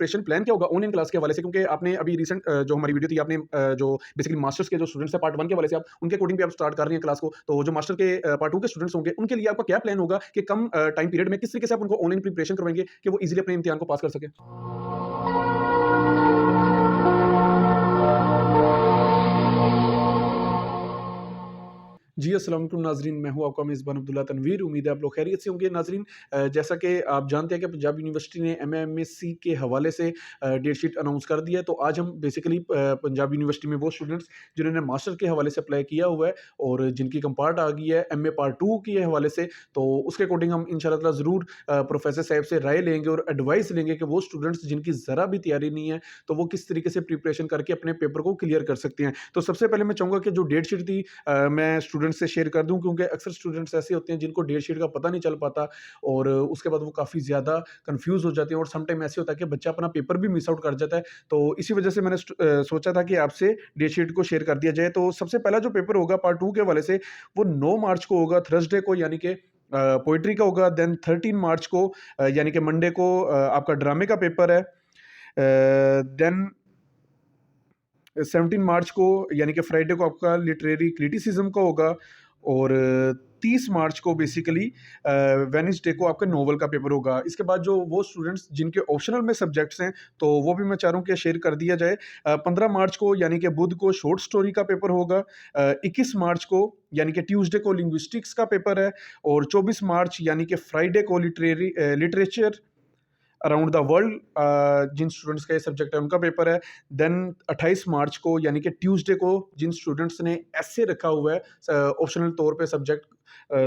Preparation plan क्या होगा online class के हवाले से? क्योंकि आपने अभी रिसेंट जो हमारी वीडियो थी आपने जो बेसिकली मास्टर्स के जो स्टूडेंट्स हैं पार्ट 1 के हवाले से आप उनके अकॉर्डिंग भी आप स्टार्ट कर रही हैं क्लास को। तो जो मास्टर के पार्ट 2 के स्टूडेंट्स होंगे उनके लिए आपका क्या प्लान होगा कि कम टाइम पीरियड में किस तरीके से आप उनको ऑनलाइन प्रिपरेशन करवाएँगे कि वो ईज़िली अपने इम्तिहान को पास कर सकें? जी, अस्सलाम वालेकुम नाज़रीन, मैं हूँ आपका मेज़बान अब्दुल्ला तनवीर। उम्मीद है आप लोग खैरियत से होंगे नाज़रीन। जैसा कि आप जानते हैं कि पंजाब यूनिवर्सिटी ने एमए-एमएससी के हवाले से डेट शीट अनाउंस कर दिया है। तो आज हम बेसिकली पंजाब यूनिवर्सिटी में वो स्टूडेंट्स जिन्होंने मास्टर के हवाले से अप्लाई किया हुआ है और जिनकी कंपार्ट आ गई है एमए पार्ट 2 के हवाले से, तो उसके अकॉर्डिंग हम इंशाल्लाह ताला ज़रूर प्रोफ़ेसर साहब से राय लेंगे और एडवाइस लेंगे कि वो स्टूडेंट्स जिनकी ज़रा भी तैयारी नहीं है, तो वो किस तरीके से प्रिपरेशन करके अपने पेपर को क्लियर कर सकते हैं। तो सबसे पहले मैं चाहूँगा कि जो डेट शीट थी मैं स्टूडेंट्स से शेयर कर दूँ, क्योंकि अक्सर स्टूडेंट्स ऐसे होते हैं जिनको डेट शीट का पता नहीं चल पाता और उसके बाद वो काफ़ी ज़्यादा कन्फ्यूज़ हो जाते हैं और सम टाइम ऐसे होता है कि बच्चा अपना पेपर भी मिस आउट कर जाता है। तो इसी वजह से मैंने सोचा था कि आपसे डेट शीट को शेयर कर दिया जाए। तो सबसे पहला जो पेपर होगा पार्ट 2 के हवाले से, वो 9 मार्च को होगा, थर्सडे को, यानी कि पोएट्री का होगा। देन 13 मार्च को यानी कि मंडे को आपका ड्रामे का पेपर है। देन 17 मार्च को यानी कि फ्राइडे को आपका लिटरेरी क्रिटिसिज्म का होगा और 30 मार्च को बेसिकली वेडनेसडे को आपका नोवेल का पेपर होगा। इसके बाद जो वो स्टूडेंट्स जिनके ऑप्शनल में सब्जेक्ट्स हैं, तो वो भी मैं चाह रहा हूँ कि शेयर कर दिया जाए। 15 मार्च को यानी कि बुध को शॉर्ट स्टोरी का पेपर होगा। 21 मार्च को यानी कि ट्यूसडे को लिंग्विस्टिक्स का पेपर है और 24 मार्च यानी कि फ्राइडे को लिटरेचर अराउंड द वर्ल्ड जिन स्टूडेंट्स का ये सब्जेक्ट है उनका पेपर है। देन 28 मार्च को यानी कि ट्यूसडे को जिन स्टूडेंट्स ने एसे रखा हुआ है ऑप्शनल तौर पे सब्जेक्ट,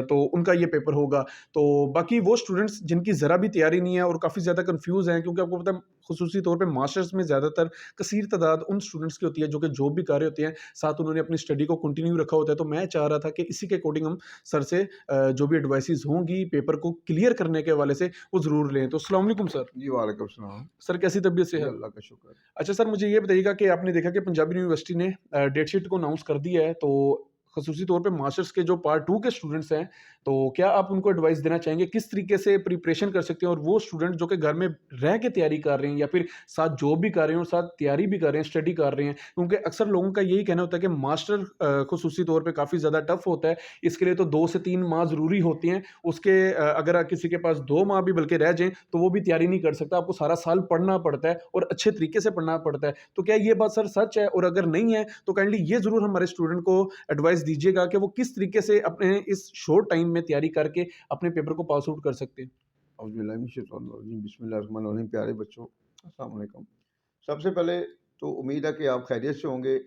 तो उनका ये पेपर होगा। तो बाकी वो स्टूडेंट्स जिनकी ज़रा भी तैयारी नहीं है और काफ़ी ज़्यादा कन्फ्यूज़ हैं, क्योंकि आपको पता है खुसूसी तौर पे मास्टर्स में ज़्यादातर कसीर तादाद उन स्टूडेंट्स की होती है जो कि जॉब भी कर रहे होते हैं, साथ उन्होंने अपनी स्टडी को कंटिन्यू रखा होता है। तो मैं चाह रहा था कि इसी के अकॉर्डिंग हम सर से जो भी एडवाइसेस होंगी पेपर को क्लियर करने के हवाले से वो ज़रूर लें। तो अस्सलाम वालेकुम सर। जी, वालेकुम सलाम। सर कैसी तबीयत से जी, है? अल्लाह का शुक्र। अच्छा सर, मुझे ये बताइएगा कि आपने देखा कि पंजाबी यूनिवर्सिटी ने डेट शीट को अनाउंस कर दिया है, तो ख़ुसूसी तौर पे मास्टर्स के जो पार्ट 2 के स्टूडेंट्स हैं, तो क्या आप उनको एडवाइस देना चाहेंगे किस तरीके से प्रिपरेशन कर सकते हैं? और वो स्टूडेंट जो कि घर में रह के तैयारी कर रहे हैं या फिर साथ जॉब भी कर रहे हैं और साथ तैयारी भी कर रहे हैं, स्टडी कर रहे हैं, क्योंकि अक्सर लोगों का यही कहना होता है कि मास्टर ख़ुसूसी तौर पे काफ़ी ज़्यादा टफ़ होता है, इसके लिए तो 2 से 3 माह ज़रूरी होती हैं, उसके अगर किसी के पास 2 माह भी बल्कि रह जाएँ, तो वो भी तैयारी नहीं कर सकता, आपको सारा साल पढ़ना पड़ता है और अच्छे तरीके से पढ़ना पड़ता है। तो क्या ये बात सर सच है? और अगर नहीं है, तो काइंडली ये ज़रूर हमारे स्टूडेंट को एडवाइस दीजिएगा कि वो किस तरीके से अपने इस शॉर्ट टाइम में तैयारी करके अपने पेपर को पास आउट कर सकते हैं? औज़ुबिल्लाहि बिस्मिल्लाहिर्रहमानिर्रहीम। प्यारे बच्चों, अस्सलाम वालेकुम। सबसे पहले तो उम्मीद है कि आप खैरियत से होंगे।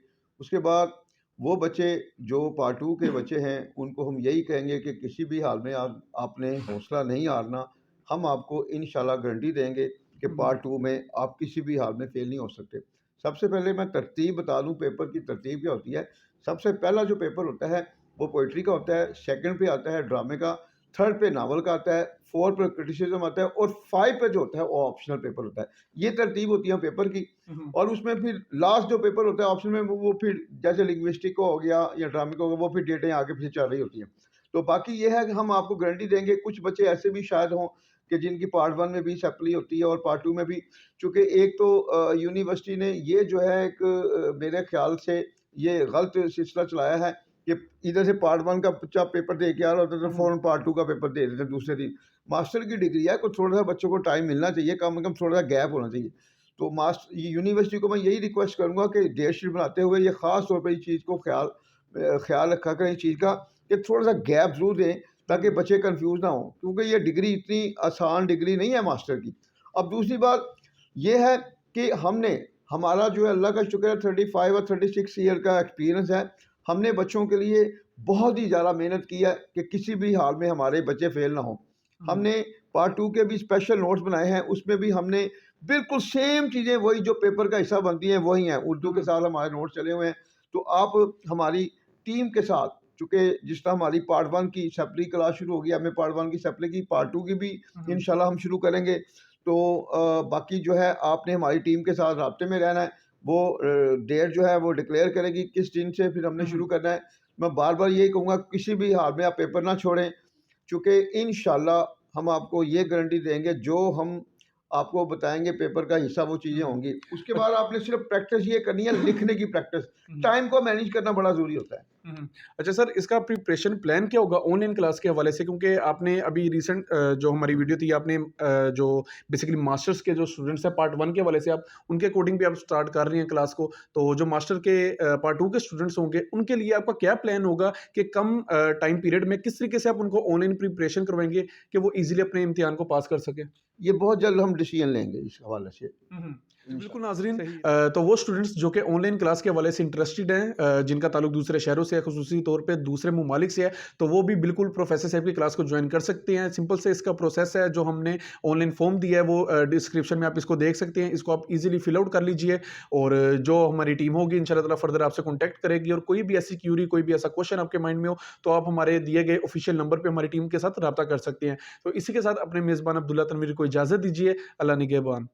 उसके बाद वो बच्चे जो पार्ट 2 के बच्चे हैं, उनको हम यही कहेंगे कि किसी भी हाल में आप आपने हौसला नहीं हारना। हम आपको इंशाल्लाह गारंटी देंगे कि हुँ, हुँ। पार्ट 2 में आप किसी भी हाल में फ़ेल नहीं हो सकते। सबसे पहले मैं तरतीब बता दूँ, पेपर की तरतीब क्या होती है। सबसे पहला जो पेपर होता है, वो पोएट्री का होता है, सेकंड पे आता है ड्रामे का, थर्ड पे नावल का आता है, 4 पे क्रिटिसिज्म आता है और 5 पे जो होता है वो ऑप्शनल पेपर होता है। ये तरतीब होती है पेपर की। हुँ, हुँ। और उसमें फिर लास्ट जो पेपर होता है ऑप्शन में, वो फिर जैसे लिंग्विस्टिक का हो गया या ड्रामे का हो गया, वो फिर डेटें आगे पीछे चल रही होती हैं। तो बाकी ये है कि हम आपको गारंटी देंगे। कुछ बच्चे ऐसे भी शायद हों कि जिनकी पार्ट 1 में भी सप्ली होती है और पार्ट 2 में भी, चूँकि एक तो यूनिवर्सिटी ने ये जो है एक मेरे ख़्याल से ये गलत सिलसिला चलाया है कि इधर से पार्ट 1 का बच्चा पेपर दे के आ रहा होता है, तो हुँ, हुँ। फ़ौरन पार्ट 2 का पेपर दे देते हैं दूसरे दिन। मास्टर की डिग्री है, कोई थोड़ा-सा बच्चों को टाइम मिलना चाहिए, कम से कम थोड़ा-सा गैप होना चाहिए। तो यूनिवर्सिटी को मैं यही रिक्वेस्ट करूँगा कि डेट शीट बनाते हुए ये ख़ास तौर पे इस चीज़ को ख़्याल रखा करें इस चीज़ का कि थोड़ा-सा गैप ज़रूर दें, ताकि हुँ, बच्चे कन्फ्यूज़ ना हों, क्योंकि ये डिग्री इतनी आसान डिग्री नहीं है मास्टर की। अब दूसरी बात ये है कि हमारा जो है अल्लाह का शुक्र है 35 और 36 ईयर का एक्सपीरियंस है। हमने बच्चों के लिए बहुत ही ज़्यादा मेहनत की है कि किसी भी हाल में हमारे बच्चे फेल ना हों। हुँ, हमने पार्ट 2 के भी स्पेशल नोट्स बनाए हैं, उसमें भी हमने बिल्कुल सेम चीज़ें वही जो पेपर का हिस्सा बनती हैं वही हैं, उर्दू के हुँ, साथ हमारे नोट्स चले हुए हैं। तो आप हमारी टीम के साथ, चूँकि जिस तरह हमारी पार्ट 1 की सप्ली क्लास शुरू होगी, हमें पार्ट 1 की सप्ली की, पार्ट 2 की भी हुँ, इंशाल्लाह हम शुरू करेंगे। तो बाकी जो है आपने हमारी टीम के साथ राब्ते में रहना है। वो डेट जो है वो डिक्लेयर करेगी किस दिन से फिर हमने हुँ, शुरू हुँ। करना है। मैं बार-बार यही कहूँगा, किसी भी हाल में आप पेपर ना छोड़ें, चूँकि इंशाल्लाह हम आपको ये गारंटी देंगे, जो हम आपको बताएँगे पेपर का हिस्सा वो चीज़ें होंगी। उसके बाद आपने सिर्फ़ प्रैक्टिस ये करनी है, लिखने की प्रैक्टिस। हुँ, टाइम को मैनेज करना बड़ा ज़रूरी होता है। हुँ, हुँ। अच्छा सर, इसका प्रिपरेशन प्लान क्या होगा ऑनलाइन क्लास के हवाले से? क्योंकि आपने अभी रिसेंट जो हमारी वीडियो थी आपने जो बेसिकली मास्टर्स के जो स्टूडेंट्स हैं पार्ट 1 के हवाले से आप उनके अकॉर्डिंग भी आप स्टार्ट कर रही हैं क्लास को। तो जो मास्टर के पार्ट 2 के स्टूडेंट्स होंगे, उनके लिए आपका क्या प्लान होगा कि कम टाइम पीरियड में किस तरीके से आप उनको ऑनलाइन प्रिपरेशन करवाएँगे कि वो ईज़िली अपने इम्तिहान को पास कर सकें? ये बहुत जल्द हम डिसीज़न लेंगे इस हवाले से, हुँ, हुँ। जी, बिल्कुल इंशाअल्लाह। नाज़रीन तो वो स्टूडेंट्स जो कि ऑनलाइन क्लास के हवाले से इंटरेस्टेड हैं जिनका ताल्लुक दूसरे शहरों से है, ख़ुसूसी तौर पे दूसरे ममालिक से है, तो वो भी बिल्कुल प्रोफ़ेसर साहब की क्लास को जॉइन कर सकते हैं। सिंपल से इसका प्रोसेस है, जो हमने ऑनलाइन फ़ॉर्म दिया है, वो डिस्क्रिप्शन में आप इसको देख सकते हैं। इसको आप ईज़िली फिल आउट कर लीजिए और जो हमारी टीम होगी इंशाअल्लाह ताला फ़र्दर आपसे कॉन्टैक्ट करेगी और कोई भी ऐसी क्यूरी, कोई भी ऐसा क्वेश्चन आपके माइंड में हो, तो आप हमारे दिए गए ऑफ़िशियल नंबर पे हमारी टीम के साथ राब्ता कर सकते हैं। तो इसी के साथ अपने मेज़बान अब्दुल्ला तनवीर को इजाज़त दीजिए। अल्लाह निगहबान।